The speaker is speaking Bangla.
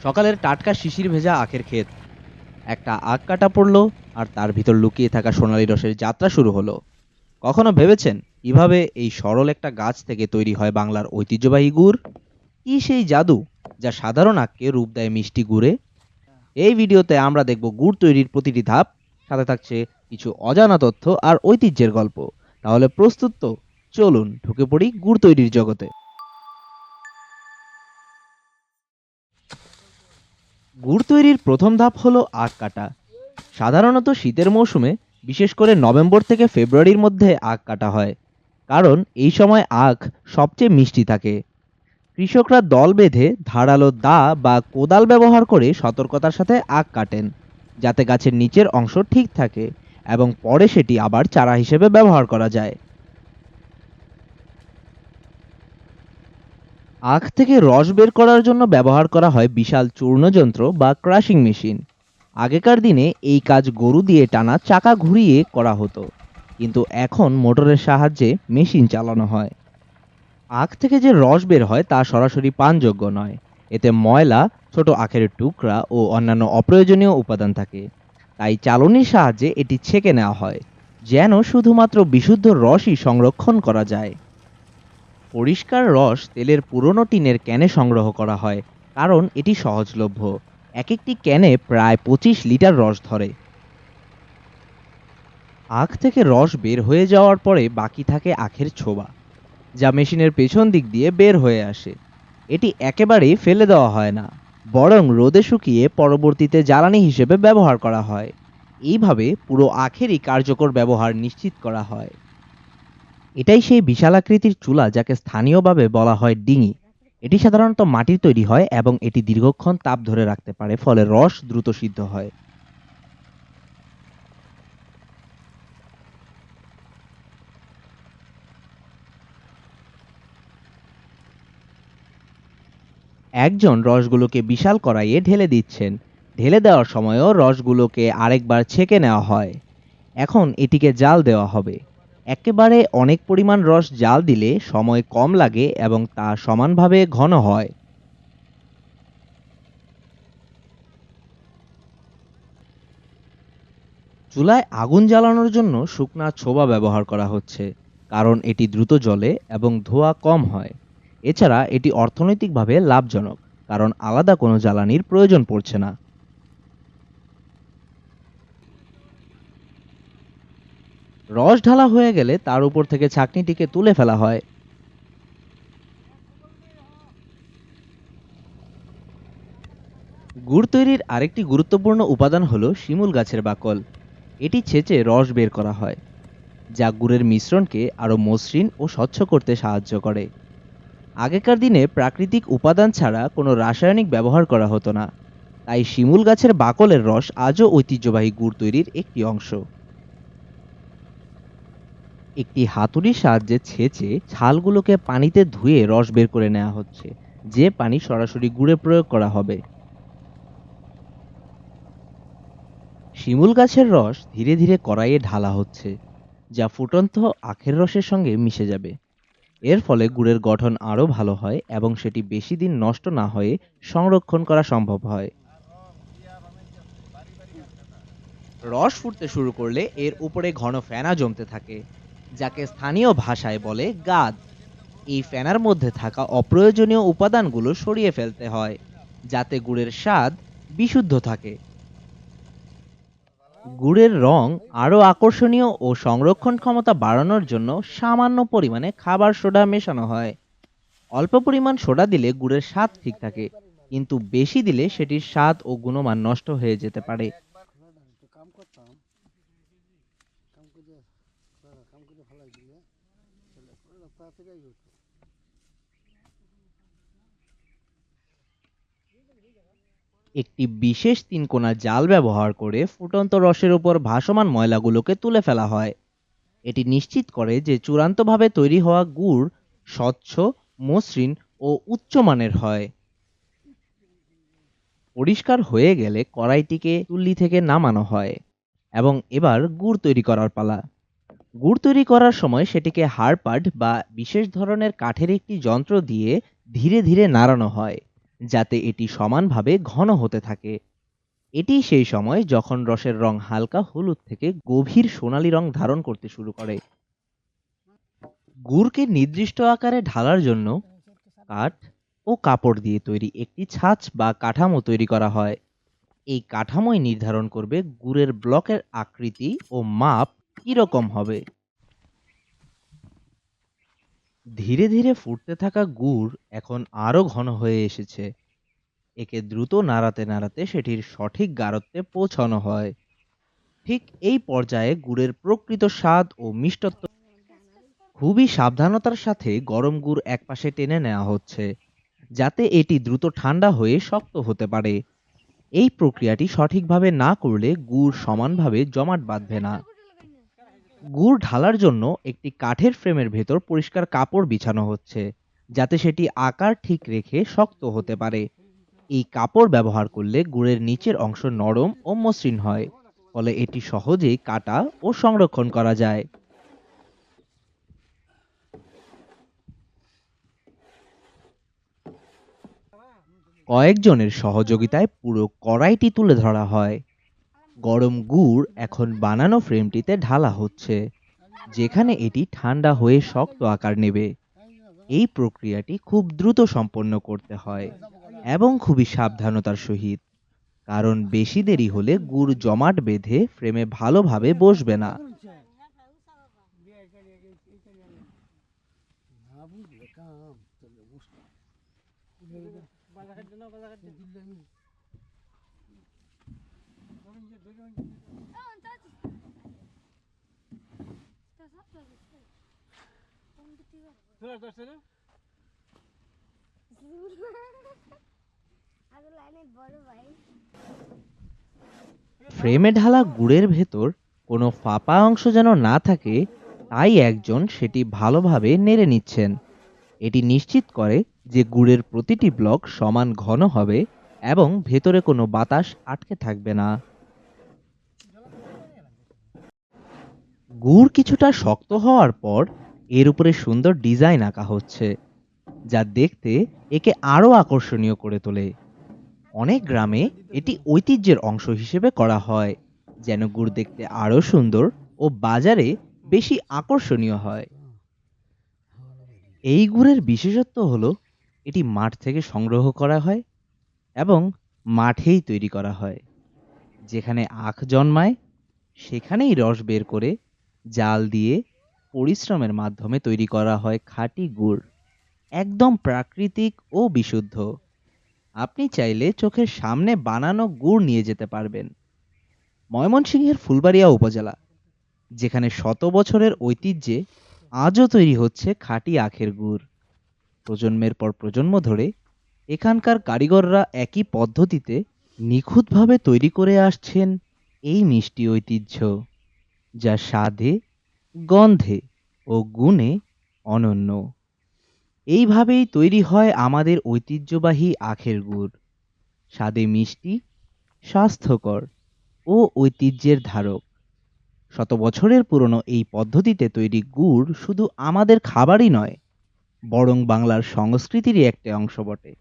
সকালের টাটকা শিশির ভেজা আখের ক্ষেত, একটা আখ কাটা পড়লো, আর তার ভিতর লুকিয়ে থাকা সোনালী রসের যাত্রা শুরু হলো। কখনো ভেবেছেন কিভাবে এই সরল একটা গাছ থেকে তৈরি হয় বাংলার ঐতিহ্যবাহী গুড়? কি সেই জাদু যা সাধারণ আখকে রূপ দেয় মিষ্টি গুড়ে? এই ভিডিওতে আমরা দেখব গুড় তৈরির প্রতিটি ধাপ, সাথে থাকছে কিছু অজানা তথ্য আর ঐতিহ্যের গল্প। তাহলে প্রস্তুত তো? চলুন ঢুকে পড়ি গুড় তৈরির জগতে। গুড় তৈরির প্রথম ধাপ হলো আখ কাটা। সাধারণত শীতের মৌসুমে, বিশেষ করে নভেম্বর থেকে ফেব্রুয়ারির মধ্যে আখ কাটা হয়, কারণ এই সময় আখ সবচেয়ে মিষ্টি থাকে। কৃষকরা দল বেঁধে ধারালো দা বা কোদাল ব্যবহার করে সতর্কতার সাথে আখ কাটেন, যাতে গাছের নিচের অংশ ঠিক থাকে এবং পরে সেটি আবার চারা হিসেবে ব্যবহার করা যায়। আখ থেকে রস বের করার জন্য ব্যবহার করা হয় বিশাল চূর্ণ যন্ত্র বা ক্রাশিং মেশিন। আগেকার দিনে এই কাজ গরু দিয়ে টানা চাকা ঘুরিয়ে করা হতো, কিন্তু এখন মোটরের সাহায্যে মেশিন চালানো হয়। আখ থেকে যে রস বের হয় তা সরাসরি পানযোগ্য নয়। এতে ময়লা, ছোট আখের টুকরা ও অন্যান্য অপ্রয়োজনীয় উপাদান থাকে। তাই চালনির সাহায্যে এটি ছেঁকে নেওয়া হয়, যেন শুধুমাত্র বিশুদ্ধ রসই সংরক্ষণ করা যায়। পরিষ্কার রস তেলের পুরনো টিনের ক্যানে সংগ্রহ করা হয়, কারণ এটি সহজলভ্য। এক একটি ক্যানে প্রায় 25 লিটার রস ধরে। আখ থেকে রস বের হয়ে যাওয়ার পরে বাকি থাকে আখের ছোবা, যা মেশিনের পেছন দিক দিয়ে বের হয়ে আসে। এটি একেবারেই ফেলে দেওয়া হয় না, বরং রোদে শুকিয়ে পরবর্তীতে জ্বালানি হিসেবে ব্যবহার করা হয়। এইভাবে পুরো আখেরই কার্যকর ব্যবহার নিশ্চিত করা হয়। এটাই সেই বিশালাকৃতির চুলা যাকে স্থানীয়ভাবে বলা হয় ডিঙি। এটি সাধারণত মাটির তৈরি হয় এবং এটি দীর্ঘক্ষণ তাপ ধরে রাখতে পারে, ফলে রস দ্রুত সিদ্ধ হয়। একজন রসগুলোকে বিশাল কড়াইয়ে ঢেলে দিচ্ছেন। ঢেলে দেওয়ার সময়ও রসগুলোকে আরেকবার ছেঁকে নেওয়া হয়। এখন এটিকে জাল দেওয়া হবে। একেবারে অনেক পরিমাণ রস জাল দিলে সময় কম লাগে এবং তা সমানভাবে ঘন হয়। চুলায় আগুন জ্বালানোর জন্য শুকনা ছোবা ব্যবহার করা হচ্ছে, কারণ এটি দ্রুত জ্বলে এবং ধোঁয়া কম হয়। এছাড়া এটি অর্থনৈতিকভাবে লাভজনক, কারণ আলাদা কোনো জ্বালানির প্রয়োজন পড়ছে না। রস ঢালা হয়ে গেলে তার উপর থেকে ছাঁকনিটিকে তুলে ফেলা হয়। গুড় তৈরির আরেকটি গুরুত্বপূর্ণ উপাদান হলো শিমুল গাছের বাকল। এটি ছেঁচে রস বের করা হয়, যা গুড়ের মিশ্রণকে আরও মসৃণ ও স্বচ্ছ করতে সাহায্য করে। আগেকার দিনে প্রাকৃতিক উপাদান ছাড়া কোনো রাসায়নিক ব্যবহার করা হতো না, তাই শিমুল গাছের বাকলের রস আজও ঐতিহ্যবাহী গুড় তৈরির একটি অংশ। একটি হাতুড়ির সাহায্যে ছেঁচে ছালগুলোকে পানিতে ধুয়ে রস বের করে নেওয়া হচ্ছে, যে পানি সরাসরি গুড়ে প্রয়োগ করা হবে। শিমুল গাছের রস ধীরে ধীরে কড়াইয়ে ঢালা হচ্ছে, যা ফুটন্ত আখের রসের সঙ্গে মিশে যাবে। এর ফলে গুড়ের গঠন আরও ভালো হয় এবং সেটি বেশি দিন নষ্ট না হয়ে সংরক্ষণ করা সম্ভব হয়। রস ফুটতে শুরু করলে এর উপরে ঘন ফেনা জমতে থাকে, যাকে স্থানীয় ভাষায় বলে গাদ। এই ফেনার মধ্যে থাকা অপ্রয়োজনীয় উপাদানগুলো সরিয়ে ফেলতে হয়, যাতে গুড়ের স্বাদ বিশুদ্ধ থাকে। গুড়ের রং আরও আকর্ষণীয় ও সংরক্ষণ ক্ষমতা বাড়ানোর জন্য সামান্য পরিমাণে খাবার সোডা মেশানো হয়। অল্প পরিমাণ সোডা দিলে গুড়ের স্বাদ ঠিক থাকে, কিন্তু বেশি দিলে সেটির স্বাদ ও গুণমান নষ্ট হয়ে যেতে পারে। একটি বিশেষ তিনকোনা জাল ব্যবহার করে ফুটন্ত রসের উপর ভাসমান ময়লাগুলোকে তুলে ফেলা হয়। এটি নিশ্চিত করে যে চূড়ান্তভাবে তৈরি হওয়া গুড় স্বচ্ছ, মসৃণ ও উচ্চমানের হয়। পরিষ্কার হয়ে গেলে কড়াইটিকে চুল্লি থেকে নামানো হয় এবং এবার গুড় তৈরি করার পালা। গুড় তৈরি করার সময় সেটিকে হাড়পাট বা বিশেষ ধরনের কাঠের একটি যন্ত্র দিয়ে ধীরে ধীরে নাড়ানো হয়, যাতে এটি সমানভাবে ঘন হতে থাকে। এটি সেই সময় যখন রসের রং হালকা হলুদ থেকে গভীর সোনালী রং ধারণ করতে শুরু করে। গুড়কে নির্দিষ্ট আকারে ঢালার জন্য কাঠ ও কাপড় দিয়ে তৈরি একটি ছাঁচ বা কাঠামো তৈরি করা হয়। এই কাঠামোই নির্ধারণ করবে গুড়ের ব্লকের আকৃতি ও মাপ কিরকম হবে। ধীরে ধীরে ফুটতে থাকা গুড় এখন আরো ঘন হয়ে এসেছে। একে দ্রুত নাড়াতে নাড়াতে সেটির সঠিক গাঢ়ত্বে পৌঁছানো হয়। ঠিক এই পর্যায়ে গুড়ের প্রকৃত স্বাদ ও মিষ্টত্ব। খুবই সাবধানতার সাথে গরম গুড় একপাশে টেনে নেওয়া হচ্ছে, যাতে এটি দ্রুত ঠান্ডা হয়ে শক্ত হতে পারে। এই প্রক্রিয়াটি সঠিকভাবে না করলে গুড় সমানভাবে জমাট বাঁধবে না। গুড় ঢালার জন্য একটি কাঠের ফ্রেমের ভেতর পরিষ্কার কাপড় বিছানো হচ্ছে, যাতে সেটি আকার ঠিক রেখে শক্ত হতে পারে। এই কাপড় ব্যবহার করলে গুড়ের নিচের অংশ নরম ও মসৃণ হয়, ফলে এটি সহজেই কাটা ও সংরক্ষণ করা যায়। কয়েকজনের সহযোগিতায় পুরো কড়াইটি তুলে ধরা হয়। গরম গুড় এখন বানানো ফ্রেমটিতে ঢালা হচ্ছে, যেখানে এটি ঠান্ডা হয়ে শক্ত আকার নেবে। এই প্রক্রিয়াটি খুব দ্রুত সম্পন্ন করতে হয় এবং খুবই সাবধানতার সহিত, কারণ বেশি দেরি হলে গুড় জমাট বেঁধে ফ্রেমে ভালোভাবে বসবে না। ফ্রেমে ঢালা গুড়ের ভেতর কোনো ফাঁপা অংশ যেন না থাকে, তাই একজন সেটি ভালোভাবে নেড়ে নিচ্ছেন। এটি নিশ্চিত করে যে গুড়ের প্রতিটি ব্লক সমান ঘন হবে এবং ভেতরে কোনো বাতাস আটকে থাকবে না। গুড় কিছুটা শক্ত হওয়ার পর এর উপরে সুন্দর ডিজাইন আঁকা হচ্ছে, যা দেখতে একে আরো আকর্ষণীয় করে তোলে। অনেক গ্রামে এটি ঐতিহ্যের অংশ হিসেবে করা হয়, যেন গুড় দেখতে আরো সুন্দর ও বাজারে বেশি আকর্ষণীয় হয়। এই গুড়ের বিশেষত্ব হলো এটি মাঠ থেকে সংগ্রহ করা হয় এবং মাঠেই তৈরি করা হয়। যেখানে আখ জন্মায় সেখানেই রস বের করে জাল দিয়ে পরিশ্রমের মাধ্যমে তৈরি করা হয় খাঁটি গুড়, একদম প্রাকৃতিক ও বিশুদ্ধ। আপনি চাইলে চোখের সামনে বানানো গুড় নিয়ে যেতে পারবেন ময়মনসিংহের ফুলবাড়িয়া উপজেলা, যেখানে শত বছরের ঐতিহ্যে আজও তৈরি হচ্ছে খাঁটি আখের গুড়। প্রজন্মের পর প্রজন্ম ধরে এখানকার কারিগররা একই পদ্ধতিতে নিখুঁতভাবে তৈরি করে আসছেন এই মিষ্টি ঐতিহ্য, যা স্বাদে, গন্ধে ও গুণে অনন্য। এইভাবেই তৈরি হয় আমাদের ঐতিহ্যবাহী আখের গুড়, স্বাদে মিষ্টি, স্বাস্থ্যকর ও ঐতিহ্যের ধারক। শত বছরের পুরনো এই পদ্ধতিতে তৈরি গুড় শুধু আমাদের খাবারই নয়, বরং বাংলার সংস্কৃতিরই একটা অংশ বটে।